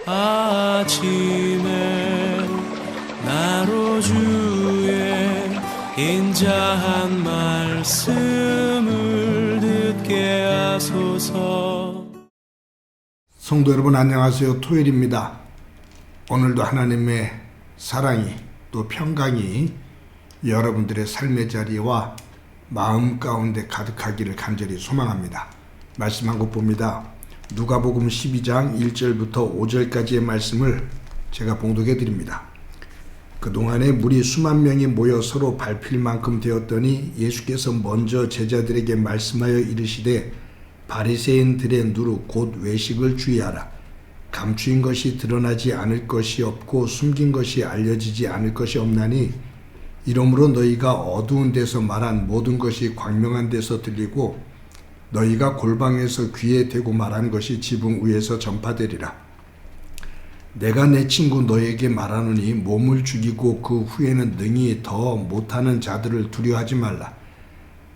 아침에 나로 주의 인자한 말씀을 듣게 하소서. 성도 여러분 안녕하세요. 토요일입니다. 오늘도 하나님의 사랑이 또 평강이 여러분들의 삶의 자리와 마음 가운데 가득하기를 간절히 소망합니다. 말씀 한 곳 봅니다. 누가복음 12장 1절부터 5절까지의 말씀을 제가 봉독해 드립니다. 그동안에 무리 수만 명이 모여 서로 밟힐 만큼 되었더니 예수께서 먼저 제자들에게 말씀하여 이르시되 바리새인들의 누룩 곧 외식을 주의하라. 감추인 것이 드러나지 않을 것이 없고 숨긴 것이 알려지지 않을 것이 없나니 이러므로 너희가 어두운 데서 말한 모든 것이 광명한 데서 들리고 너희가 골방에서 귀에 대고 말한 것이 지붕 위에서 전파되리라. 내가 내 친구 너에게 말하노니 몸을 죽이고 그 후에는 능히 더 못하는 자들을 두려워하지 말라.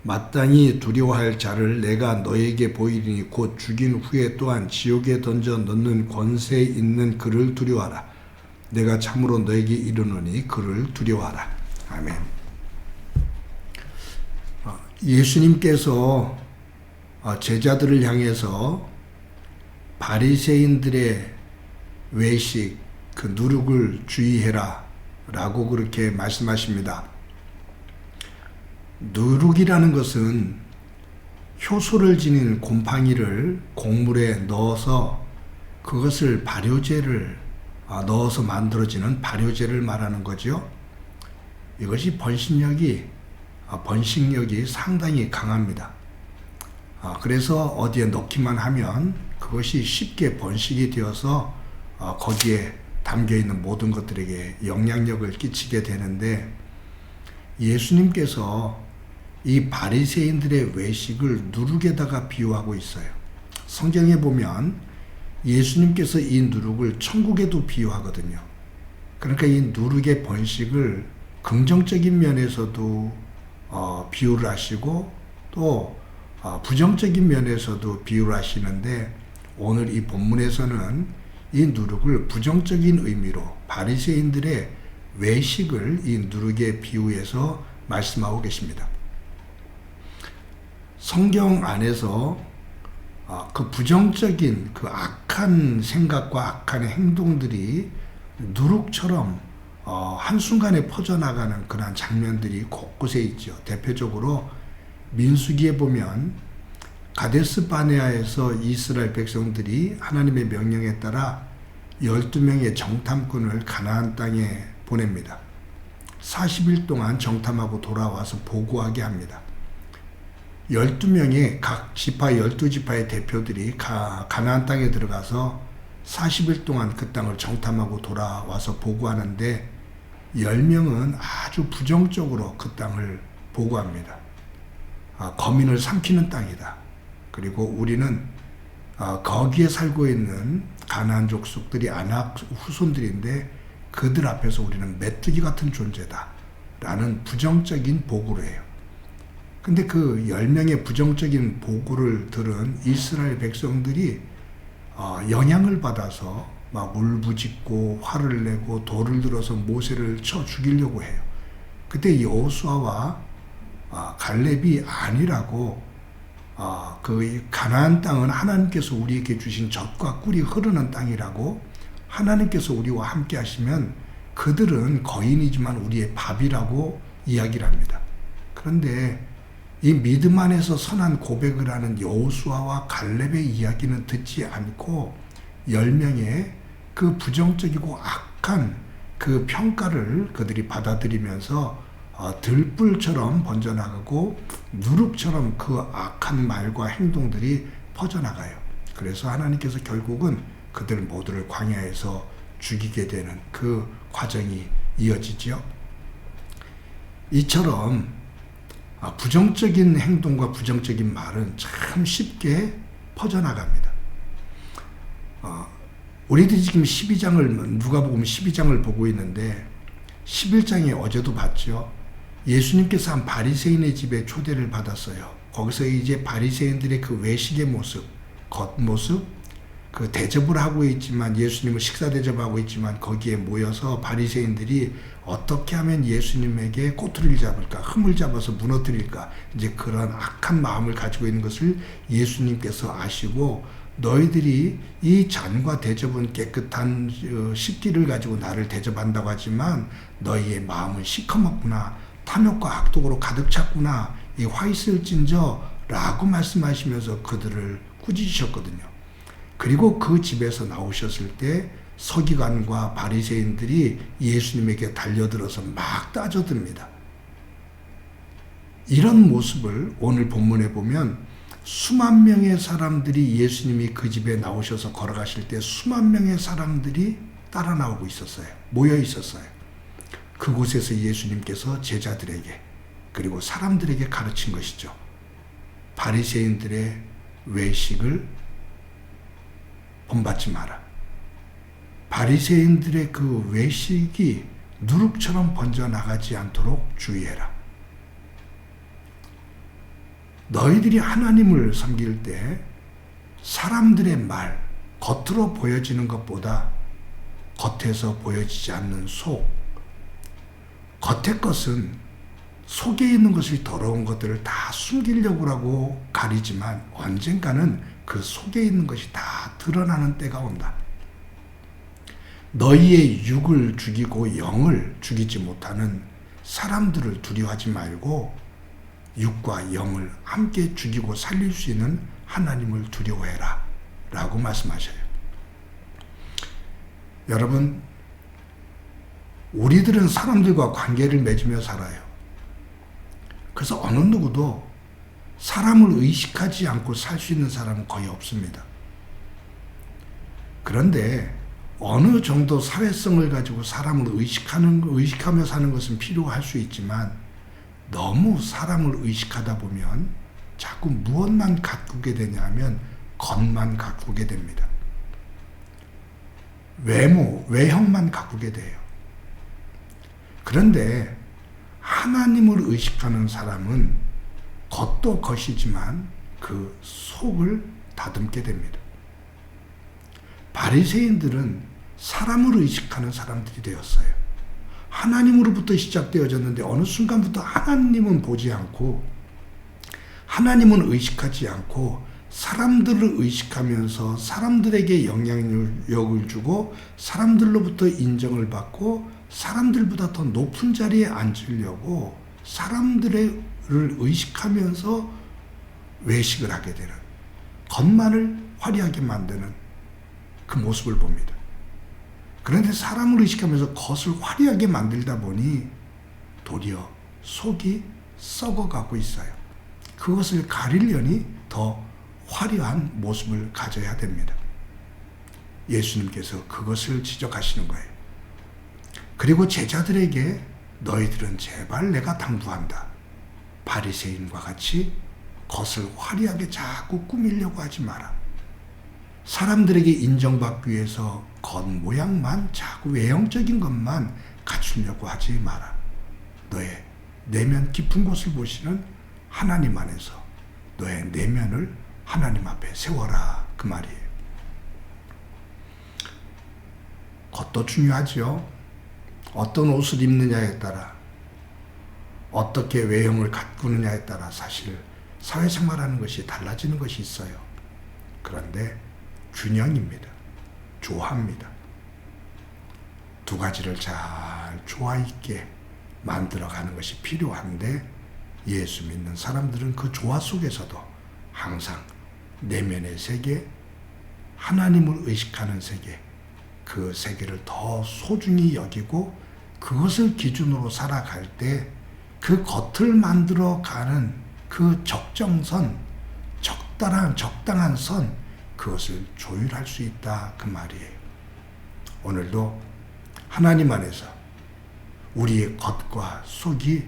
마땅히 두려워할 자를 내가 너에게 보이리니 곧 죽인 후에 또한 지옥에 던져 넣는 권세 있는 그를 두려워하라. 내가 참으로 너에게 이르노니 그를 두려워하라. 아멘. 예수님께서 제자들을 향해서 바리새인들의 외식, 그 누룩을 주의해라 라고 그렇게 말씀하십니다. 누룩이라는 것은 효소를 지닌 곰팡이를 곡물에 넣어서 그것을 발효제를 넣어서 만들어지는 발효제를 말하는 거죠. 이것이 번식력이 상당히 강합니다. 그래서 어디에 넣기만 하면 그것이 쉽게 번식이 되어서 거기에 담겨있는 모든 것들에게 영향력을 끼치게 되는데 예수님께서 이 바리새인들의 외식을 누룩에다가 비유하고 있어요. 성경에 보면 예수님께서 이 누룩을 천국에도 비유하거든요. 그러니까 이 누룩의 번식을 긍정적인 면에서도 비유를 하시고 또 부정적인 면에서도 비유를 하시는데 오늘 이 본문에서는 이 누룩을 부정적인 의미로 바리새인들의 외식을 이 누룩에 비유해서 말씀하고 계십니다. 성경 안에서 그 부정적인 그 악한 생각과 악한 행동들이 누룩처럼 한순간에 퍼져나가는 그런 장면들이 곳곳에 있죠. 대표적으로 민수기에 보면 가데스 바네아에서 이스라엘 백성들이 하나님의 명령에 따라 12명의 정탐꾼을 가나안 땅에 보냅니다. 40일 동안 정탐하고 돌아와서 보고하게 합니다. 12명의 각 지파 12지파의 대표들이 가나안 땅에 들어가서 40일 동안 그 땅을 정탐하고 돌아와서 보고하는데 10명은 아주 부정적으로 그 땅을 보고합니다. 거민을 삼키는 땅이다. 그리고 우리는 거기에 살고 있는 가나안 족속들이 아낙 후손들인데 그들 앞에서 우리는 메뚜기 같은 존재다 라는 부정적인 보고를 해요. 근데 그 10명의 부정적인 보고를 들은 이스라엘 백성들이 영향을 받아서 막 울부짖고 화를 내고 돌을 들어서 모세를 쳐 죽이려고 해요. 그때 여호수아와 갈렙이 아니라고 그 가나안 땅은 하나님께서 우리에게 주신 젖과 꿀이 흐르는 땅이라고 하나님께서 우리와 함께 하시면 그들은 거인이지만 우리의 밥이라고 이야기를 합니다. 그런데 이 믿음 안에서 선한 고백을 하는 여호수아와 갈렙의 이야기는 듣지 않고 10명의 그 부정적이고 악한 그 평가를 그들이 받아들이면서 들불처럼 번져나가고 누룩처럼 그 악한 말과 행동들이 퍼져나가요. 그래서 하나님께서 결국은 그들 모두를 광야에서 죽이게 되는 그 과정이 이어지죠. 이처럼 부정적인 행동과 부정적인 말은 참 쉽게 퍼져나갑니다. 우리들이 지금 누가복음 12장을 보고 있는데 11장에 어제도 봤죠. 예수님께서 한 바리새인의 집에 초대를 받았어요. 거기서 이제 바리새인들의 그 외식의 모습, 겉모습, 그 대접을 하고 있지만, 예수님을 식사 대접하고 있지만 거기에 모여서 바리새인들이 어떻게 하면 예수님에게 꼬투리를 잡을까, 흠을 잡아서 무너뜨릴까, 이제 그런 악한 마음을 가지고 있는 것을 예수님께서 아시고, 너희들이 이 잔과 대접은 깨끗한 식기를 가지고 나를 대접한다고 하지만 너희의 마음은 시커멓구나, 탐욕과 악독으로 가득 찼구나, 이 화 있을진저 라고 말씀하시면서 그들을 꾸짖으셨거든요. 그리고 그 집에서 나오셨을 때 서기관과 바리새인들이 예수님에게 달려들어서 막 따져듭니다. 이런 모습을 오늘 본문에 보면 수만 명의 사람들이, 예수님이 그 집에 나오셔서 걸어가실 때 수만 명의 사람들이 따라 나오고 있었어요. 모여 있었어요. 그곳에서 예수님께서 제자들에게 그리고 사람들에게 가르친 것이죠. 바리새인들의 외식을 본받지 마라. 바리새인들의 그 외식이 누룩처럼 번져나가지 않도록 주의해라. 너희들이 하나님을 섬길 때 사람들의 말, 겉으로 보여지는 것보다 겉에서 보여지지 않는 속, 겉의 것은 속에 있는 것이 더러운 것들을 다 숨기려고 하고 가리지만 언젠가는 그 속에 있는 것이 다 드러나는 때가 온다. 너희의 육을 죽이고 영을 죽이지 못하는 사람들을 두려워하지 말고 육과 영을 함께 죽이고 살릴 수 있는 하나님을 두려워해라 라고 말씀하셔요. 여러분, 우리들은 사람들과 관계를 맺으며 살아요. 그래서 어느 누구도 사람을 의식하지 않고 살 수 있는 사람은 거의 없습니다. 그런데 어느 정도 사회성을 가지고 사람을 의식하며 사는 것은 필요할 수 있지만, 너무 사람을 의식하다 보면 자꾸 무엇만 가꾸게 되냐 하면 겉만 가꾸게 됩니다. 외형만 가꾸게 돼요. 그런데 하나님을 의식하는 사람은 겉도 겉이지만 그 속을 다듬게 됩니다. 바리새인들은 사람을 의식하는 사람들이 되었어요. 하나님으로부터 시작되어졌는데 어느 순간부터 하나님은 보지 않고, 하나님은 의식하지 않고 사람들을 의식하면서 사람들에게 영향력을 주고 사람들로부터 인정을 받고 사람들보다 더 높은 자리에 앉으려고 사람들을 의식하면서 외식을 하게 되는, 겉만을 화려하게 만드는 그 모습을 봅니다. 그런데 사람을 의식하면서 겉을 화려하게 만들다 보니 도리어 속이 썩어가고 있어요. 그것을 가리려니 더 화려한 모습을 가져야 됩니다. 예수님께서 그것을 지적하시는 거예요. 그리고 제자들에게 너희들은 제발 내가 당부한다. 바리새인과 같이 겉을 화려하게 자꾸 꾸미려고 하지 마라. 사람들에게 인정받기 위해서 겉모양만, 자꾸 외형적인 것만 갖추려고 하지 마라. 너의 내면 깊은 곳을 보시는 하나님 안에서 너의 내면을 하나님 앞에 세워라, 그 말이에요. 겉도 중요하죠. 어떤 옷을 입느냐에 따라, 어떻게 외형을 가꾸느냐에 따라 사실 사회생활하는 것이 달라지는 것이 있어요. 그런데 균형입니다. 조화입니다. 두 가지를 잘 조화 있게 만들어가는 것이 필요한데, 예수 믿는 사람들은 그 조화 속에서도 항상 내면의 세계, 하나님을 의식하는 세계, 그 세계를 더 소중히 여기고 그것을 기준으로 살아갈 때 그 겉을 만들어가는 그 적정선, 적당한 선, 그것을 조율할 수 있다, 그 말이에요. 오늘도 하나님 안에서 우리의 겉과 속이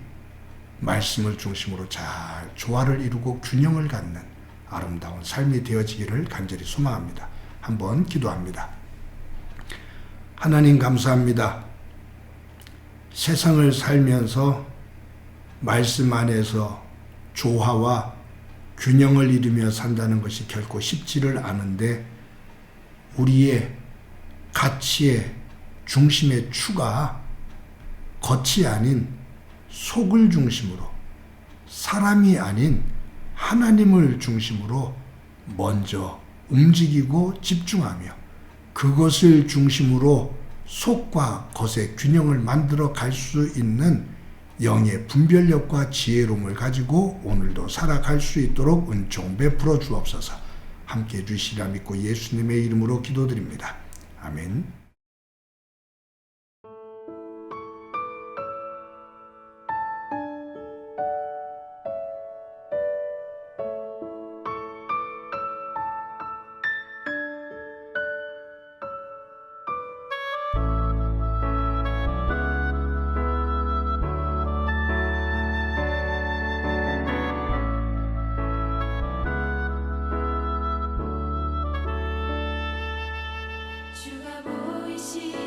말씀을 중심으로 잘 조화를 이루고 균형을 갖는 아름다운 삶이 되어지기를 간절히 소망합니다. 한번 기도합니다. 하나님 감사합니다. 세상을 살면서 말씀 안에서 조화와 균형을 이루며 산다는 것이 결코 쉽지를 않은데, 우리의 가치의 중심의 추가 겉이 아닌 속을 중심으로, 사람이 아닌 하나님을 중심으로 먼저 움직이고 집중하며 그것을 중심으로 속과 겉의 균형을 만들어 갈 수 있는 영의 분별력과 지혜로움을 가지고 오늘도 살아갈 수 있도록 은총 베풀어 주옵소서. 함께 해주시리라 믿고 예수님의 이름으로 기도드립니다. 아멘. 주가 보이시